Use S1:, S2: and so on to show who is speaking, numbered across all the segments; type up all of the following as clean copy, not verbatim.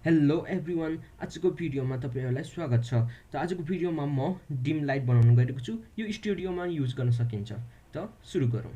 S1: Hello everyone, आजको भिडियोमा तपाईहरुलाई स्वागत छ। त आजको भिडियोमा म डिम लाइट बनाउन गइरहेको छु। यो स्टुडियोमा युज गर्न सकिन्छ। त सुरु गरौँ।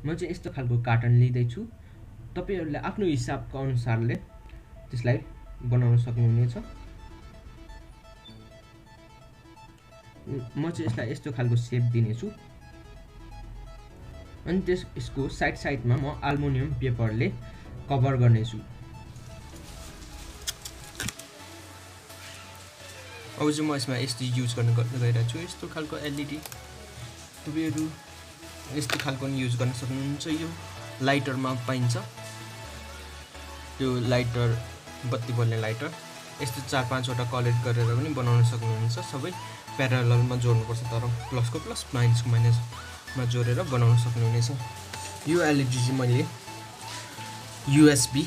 S1: म चाहिँ यस्तो खालको कार्टन लिँदै छु। तपाईहरुले आफ्नो हिसाबको अनुसारले त्यसलाई बनाउन सक्नुहुनेछ। म चाहिँ यसलाई यस्तो खालको शेप दिने छु। अनि यसको साइडमा म एल्युमिनियम पेपरले कभर गर्ने छु। अब चाहिँ म यसमा यस्तो युज गर्न गइरहेको छु। यस्तो खालको एलईडी तपाईहरु यस्तो खालको नि युज गर्न सक्नुहुन्छ। यो लाइटरमा पाइन्छ। यो लाइटर बत्ती बल्ने लाइटर यस्तो 4-5 वटा कलेक्ट गरेर पनि बनाउन सक्नुहुन्छ। सबै प्याराललमा जोड्नुपर्छ, तर प्लसको प्लस माइनसको माइनसमा जोडेर बनाउन सक्नुहुनेछ। यो एलईडी चाहिँ मैले यूएसबी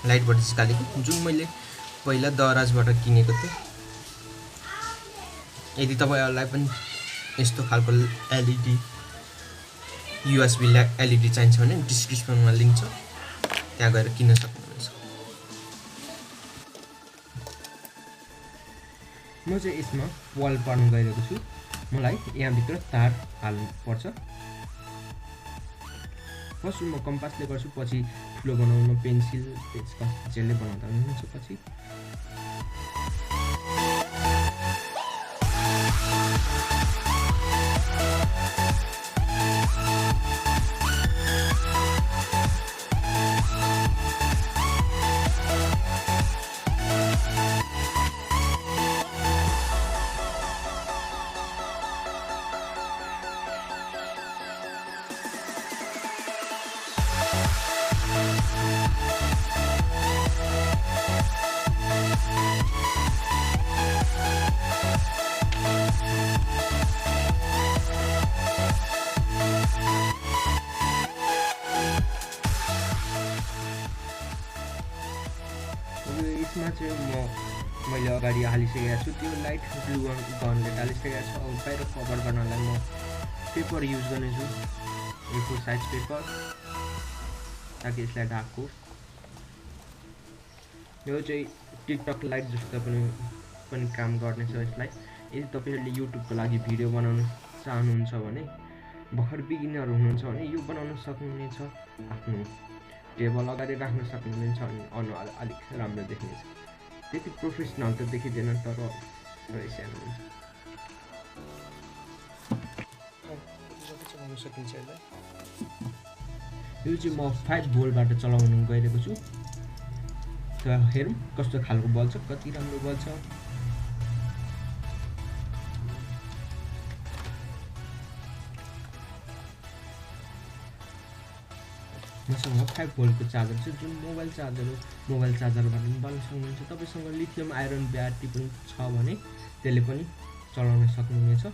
S1: लाइटबाट निकालेको, जुन मैले पहिला दराजबाट किनेको थिएँ। यदि तपाईहरुलाई पनि यस्तो खालको एलईडी यूएसबी एलईडी चाहिन्छ भने डिस्क्रिप्सनमा लिंक छ, त्यहाँ गएर किन्न सक्नुहुन्छ। म चाहिँ यसमा वाल पार्न गइरहेको छु। मलाई यहाँ भित्र तार हाल्नु पर्छ। फर्स्ट म कम्पासले गर्छु, पछि ठुलो बनाउन पेन्सिल जेलले बनाउँदा हुन्छ। पछि यसमा चाहिँ मैले अगाडि हालिसकेको छु। त्यो लाइट ब्लू गनले हालिसकेको छु। अब बाहिर कभर गर्नलाई म पेपर युज गर्नेछु, A4 साइज पेपर, ताकि यसलाई ढाक्को। यो चाहिँ टिकटक लाइट जस्तो पनि काम गर्नेछ यसलाई। यदि तपाईहरुले युट्युबको लागि भिडियो बनाउन चाहनुहुन्छ भने, भर्खर बिगिनर हुनुहुन्छ भने यो बनाउन सक्नुहुनेछ। आफ्नो टेबल अगाडि राख्न सक्नुहुनेछ अनि अनुहार अलिक राम्रो देखिनेछ। त्यति प्रोफेसनल त देखिँदैन, तर सानो हुन्छ। सकिन्छ यसलाई। यो चाहिँ म 5 भोल्टबाट चलाउन गइरहेको छु। त हेरौँ कस्तो खालको बल्छ, कति राम्रो बल्छ। मसँग 5 भोल्टको चार्जर छ, जुन मोबाइल चार्जरबाट पनि बाल्न सक्नुहुन्छ। तपाईसँग लिथियम आयरन ब्याट्री पनि छ भने त्यसले पनि चलाउन सक्नुहुनेछ।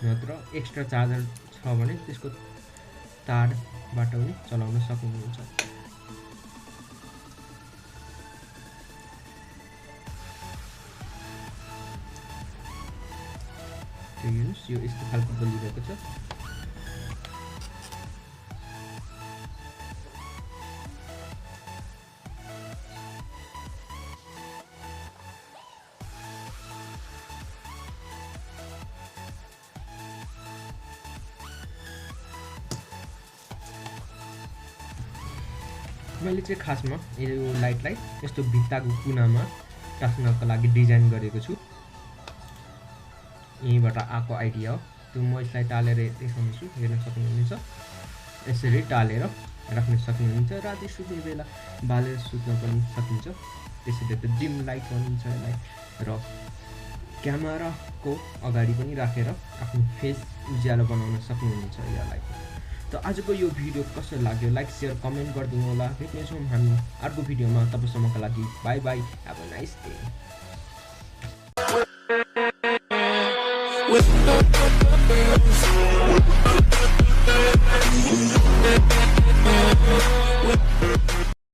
S1: नत्र एक्स्ट्रा चार्जर छ भने त्यसको तारबाट पनि चलाउन सक्नुहुन्छ। हेर्नुस्, यो यस्तो खालको बलिरहेको छ। मैले चाहिँ खासमा यो लाइटलाई यस्तो भित्ताको कुनामा टाँस्नको लागि डिजाइन गरेको छु। यहीँबाट आएको आइडिया हो। त्यो म यसलाई टालेर देखाउँछु, हेर्न सक्नुहुनेछ। यसरी टालेर राख्न सक्नुहुन्छ। राति सुत्ने बेला बालेर सुत्न पनि सकिन्छ। त्यसैले त डिम लाइट भनिन्छ यसलाई। र क्यामेराको अगाडि पनि राखेर आफ्नो फेस उज्यालो बनाउन सक्नुहुन्छ यसलाई। त आजको यो भिडियो कस्तो लाग्यो लाइक शेयर कमेन्ट गरिदिनु होला। भेट्नेछौँ हामी अर्को भिडियोमा, तबसम्मका लागि by by, have a nice day.